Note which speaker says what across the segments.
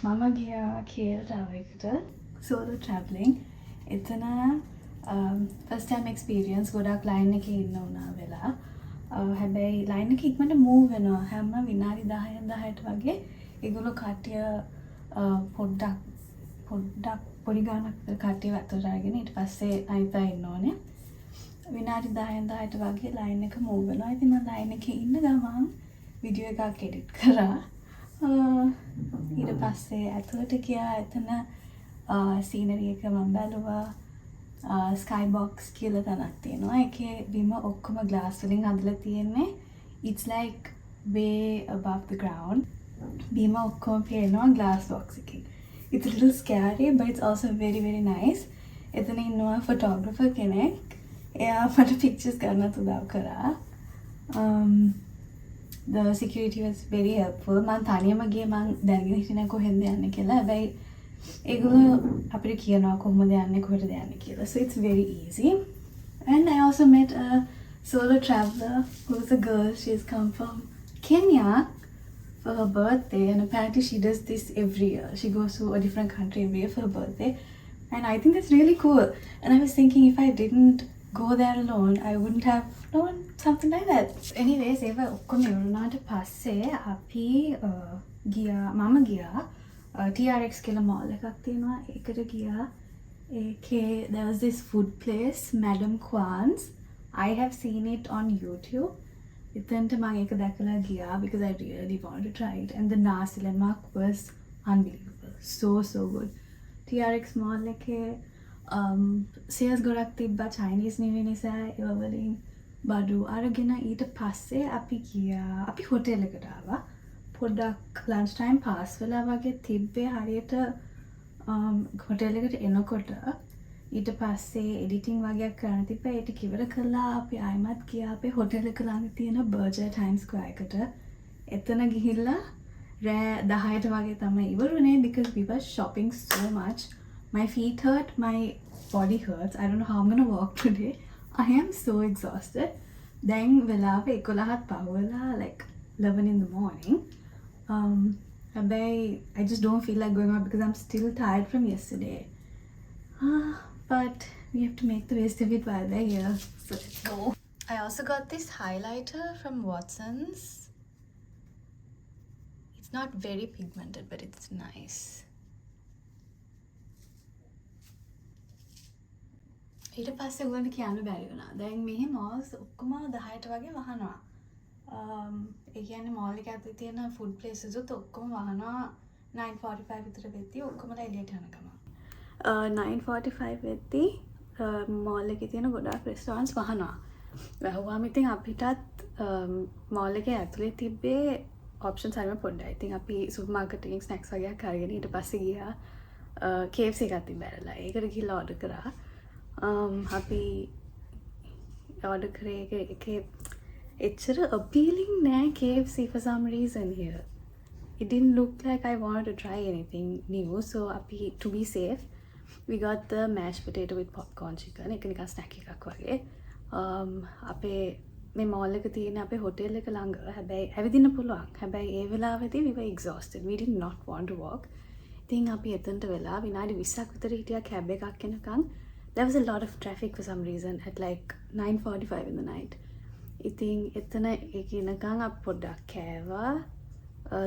Speaker 1: මම ගියා කේල් ටවර් එකට සෝලෝ ට්‍රැවලින්. එතන ෆස්ට් ටයිම් එක්ස්පීරියන්ස් ගොඩක් ලයින් එකේ ඉන්න වුණා වෙලා. හැබැයි ලයින් එක ඉක්මනට මූව් වෙනවා. හැම විනාඩි 10න් 10ට වගේ ඒගොල්ලෝ කට්ටිය පොඩ්ඩක් පොඩි ගානක් කට්ටිය අතට අරගෙන ඊට පස්සේ අනිත් අය ඉන්න ඕනේ. විනාඩි 10න් 10ට වගේ ලයින් එක මූව් වෙනවා. ඉතින් මම ලයින් එකේ ඉන්න ගමන් වීඩියෝ එකක් එඩිට් කරා. ඊට පස්සේ ඇතුළට ගියා. එතන සීනරි එක මම බැලුවා. ස්කයි බොක්ස් කියලා තැනක් තියෙනවා. ඒකේ බිම ඔක්කොම ග්ලාස් වලින් හදලා තියෙන්නේ. It's like way above the ground. බිම ඔක්කොම පේනවා ග්ලාස් බොක්ස් එකකින්. It's a little scary but it's also very very nice. එතන ඉන්නවා ෆොටෝග්‍රැෆර් කෙනෙක්. එයා මට පික්චර්ස් ගන්නත් උදව් කරා. The security was very helpful. මම තනියම ගියේ. මම දැනගෙන හිටියේ නැහැ කොහෙන්ද යන්නේ කියලා. හැබැයි ඒගොල්ලෝ අපිට කියනවා කොහොමද යන්නේ කොහෙටද යන්නේ කියලා. So it's very easy. And I also met a solo traveler who's a girl. She's come from Kenya for her birthday, and apparently she does this every year. She goes to a different country every year for her birthday, and I think that's really cool. And I was thinking if I didn't go there alone, I wouldn't have known something like that. Anyways, ඒව ඔක්කොම ඉවරුනාට පස්සේ අපි මම ගියා TRX කියලා mall එකක් තියෙනවා. ඒකට ගියා. ඒකේ there was this food place, Madam Kwan's. I have seen it on YouTube. එතනට මම ඒක දැකලා ගියා because I really wanted to try it, and the nasi lemak was unbelievable. So good. TRX mall එකේ sales ගොඩක් තිබ්බා. Chinese New Year නිසා ඒව වලින් බඩු අරගෙන ඊට පස්සේ අපි හොටෙල් එකට ආවා. පොඩ්ඩක් ලන්ච් ටයිම් පාස් වෙලා වගේ තිබ්බේ. හරියට හොටෙල් එකට එනකොට ඊට පස්සේ එඩිටින් වගේක් කරන්න තිබ්බා. ඒ ටික ඉවර කළා අපි ආයෙමත් ගියා අපේ හොටෙල් එක ළඟ තියෙන බර්ජර් ටයිම්ස් ස්ක්වයර් එකට. එතන ගිහිල්ලා රෑ 10ට වගේ තමයි ඉවරුනේ because we were shopping so much. My feet hurt, my body hurts. I don't know how I'm gonna walk today. I am so exhausted. Then වෙලාව 11ත් පහුවෙලා like 11 in the morning. I just don't feel like going out because I'm still tired from yesterday. But we have to make the best of it while we're here. So let's go. I also got this highlighter from Watson's. It's not very pigmented, but it's nice. ඊට පස්සේ උගලන්ට කියන්න බැරි වුණා. දැන් මෙහි malls ඔක්කොම 10ට වගේ වහනවා. ඒ කියන්නේ mall එක ඇතුලේ තියෙන food places උත් ඔක්කොම වහනවා 9:45 විතර වෙද්දී ඔක්කොමලා එළියට යනකම. 9:45 වෙද්දී mall එකේ තියෙන ගොඩාක් restaurants වහනවා. වැහුවාම ඉතින් අපිටත් mall එකේ ඇතුලේ තිබ්බේ options හරිම පොඩ්ඩයි. ඉතින් අපි supermarket එකකින් snacks වගේක් අරගෙන ඊට පස්සේ ගියා KFC එකක් තිබ්බැලලා. ඒකට ගිහලා order කරා. අපි order කරේ එකේ එච්චර appealing නෑ KFC for some reason here. It didn't look like I wanted to try anything new, so to be safe, we got the mashed potato with popcorn chicken. එක නිකන් snack එකක් වගේ. අපේ මේ mall එක තියෙන අපේ hotel එක ළඟ. හැබැයි ඇවිදින්න පුළුවන්. හැබැයි ඒ වෙලාවේදී we were exhausted. We did not want to walk. ඉතින් අපි එතනට වෙලා විනාඩි 20ක් විතර හිටියා cab එකක් එනකන්. There was a lot of traffic for some reason at like 9:45 in the night. ඉතින් එතන ඒක එනකන් අපි පොඩ්ඩක් කෑවා.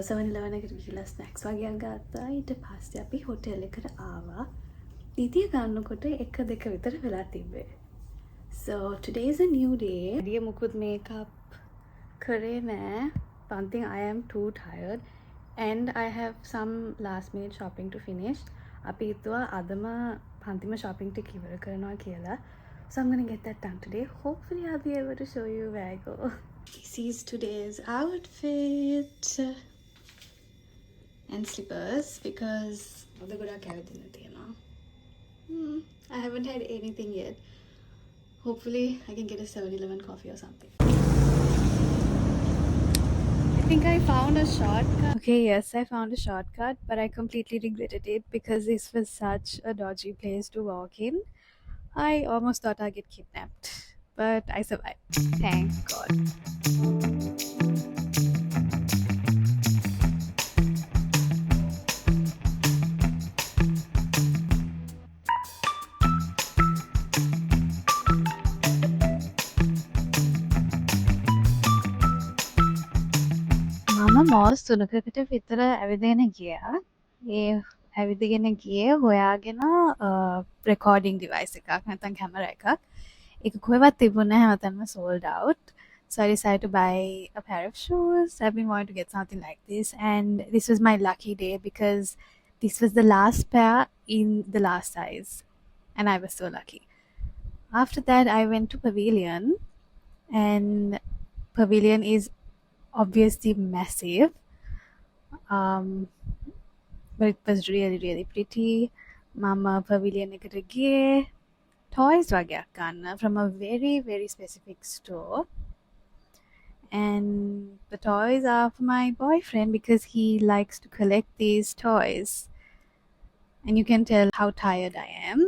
Speaker 1: 7-Eleven එකට ගිහලා ස්නැක්ස් වගේක් ගත්තා. ඊට පස්සේ අපි හොටෙල් එකට ආවා. ඉතින් ගන්නකොට 1-2 විතර වෙලා තිබ්බේ. So today is a new day. එළිය මුකුත් makeup කරේ නෑ. One thing, I am too tired and I have some last minute shopping to finish. අපි හිතුවා අදම අන්තිම shopping ටික ඉවර කරනවා කියලා. So I'm gonna get that done today. Hopefully I'll be able to show you where I go. This is today's outfit and slippers because the good are carried in the I haven't had anything yet. Hopefully I can get a 7-Eleven coffee or something. I think I found a shortcut. Okay, yes, I found a shortcut, but I completely regretted it because this was such a dodgy place to walk in. I almost thought I'd get kidnapped, but I survived. Thank God. මෝස් 3කට විතර ඇවිදගෙන ගියා. ඒ ඇවිදගෙන ගියේ හොයාගෙන recording device එකක් නැත්නම් camera එකක්. ඒක කොහෙවත් තිබුණේ නැහැ හැමතැනම sold out. So I decided to buy a pair of shoes. I've been wanting to get something like this, and this was my lucky day because this was the last pair in the last size, and I was so lucky. After that, I went to Pavilion, and Pavilion is obviously massive, but it was really, really pretty. Mama Pavilion එකට ගියේ toys වගේක් ගන්න from a very, very specific store. And the toys are for my boyfriend because he likes to collect these toys. And you can tell how tired I am.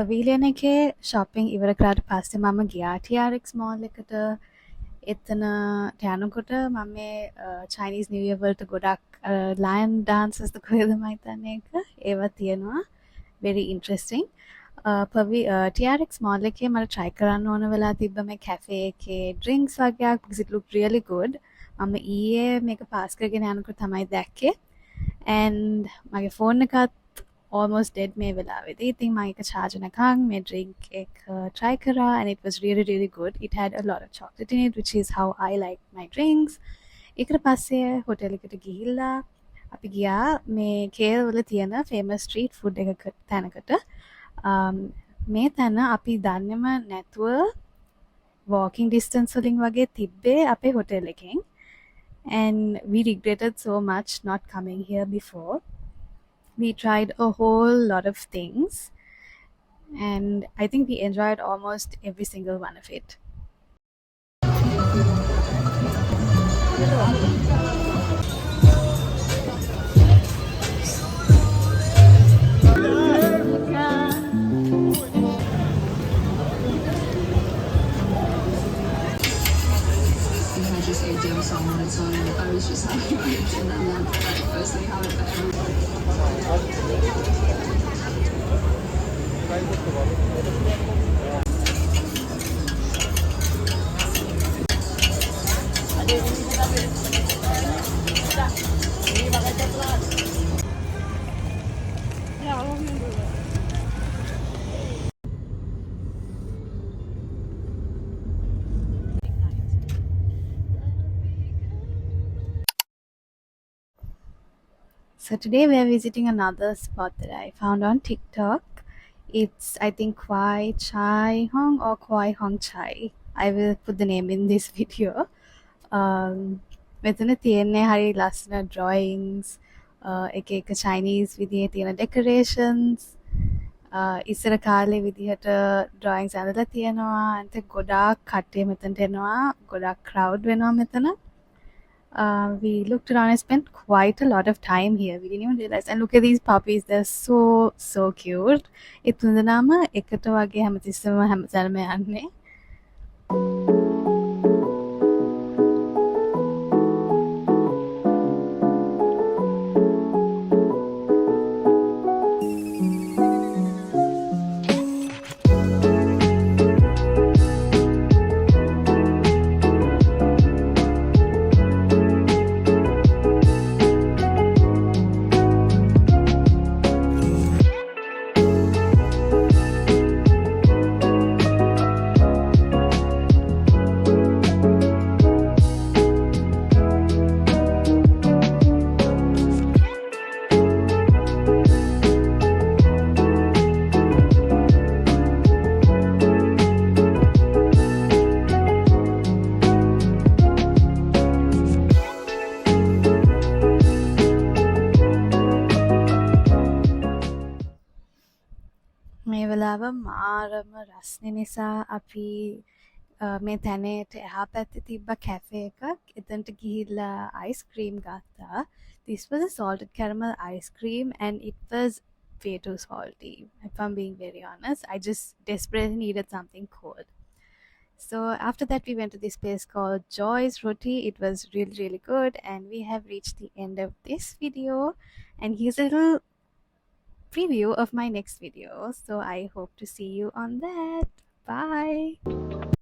Speaker 1: පවිලියන එකේ shopping ඉවර කරාට පස්සේ මම ගියා TRX mall එකට. එතන යනකොට මම මේ Chinese New Year වලට ගොඩක් lion dances ද කොහෙද මම හිතන්නේ ඒක ඒවා තියෙනවා. very interesting. TRX mall එකේ මට try කරන්න ඕන වෙලා තිබ්බ මේ cafe එකේ drinks වගේක් because it looked really good. මම ඊයේ මේක pass කරගෙන යනකොට තමයි දැක්කේ. and මගේ phone එකත් almost dead මේ වෙලාවේදී. ඉතින් මම ඒක charge කරනකම් මේ drink එක try කරා and it was really, really good. It had a lot of chocolate in it, which is how I like my drinks. ඒකට පස්සේ hotel එකට ගිහිල්ලා අපි ගියා මේ KL වල තියෙන famous street food එකක තැනකට. මේ තැන අපි දන්නේම නැතුව walking distance වලින් වගේ තිබ්බේ අපේ hotel එකෙන්. And we regretted so much not coming here before. We tried a whole lot of things, and I think we enjoyed almost every single one of it.
Speaker 2: Just a dim sum on its own. I was just having a reaction and then firstly have it for everyone.
Speaker 1: So today we are visiting another spot that I found on TikTok. It's I think Kwai Chai Hong or Kwai Hong Chai. I will put the name in this video. මෙතන තියෙන්නේ හරි ලස්සන drawings, එක එක Chinese විදිහේ තියෙන decorations. ඉස්සර කාලේ විදිහට drawings ඇඳලා තියෙනවා. අන්ත ගොඩාක් කට්ටිය මෙතනට එනවා. ගොඩාක් crowd වෙනවා මෙතන. We looked around and spent quite a lot of time here. We didn't even realize. And look at these puppies. They're so cute. ඒ තුන්දෙනාම එකට වගේ හැමතිස්සෙම හැමතැනම යන්නේ. මේ වෙලාව මාරම රස්නෙ නිසා අපි මේ තැනට එහා පැත්තේ තිබ්බ කැෆේ එකක් එතනට ගිහිල්ලා අයිස්ක්‍රීම් ගත්තා. This was a salted caramel ice cream and it was way too salty. If I'm being very honest, I just desperately needed something cold. So after that, we went to this place called Joy's Roti. It was really, really good. And we have reached the end of this video. And here's a little preview of my next video. So I hope to see you on that. Bye.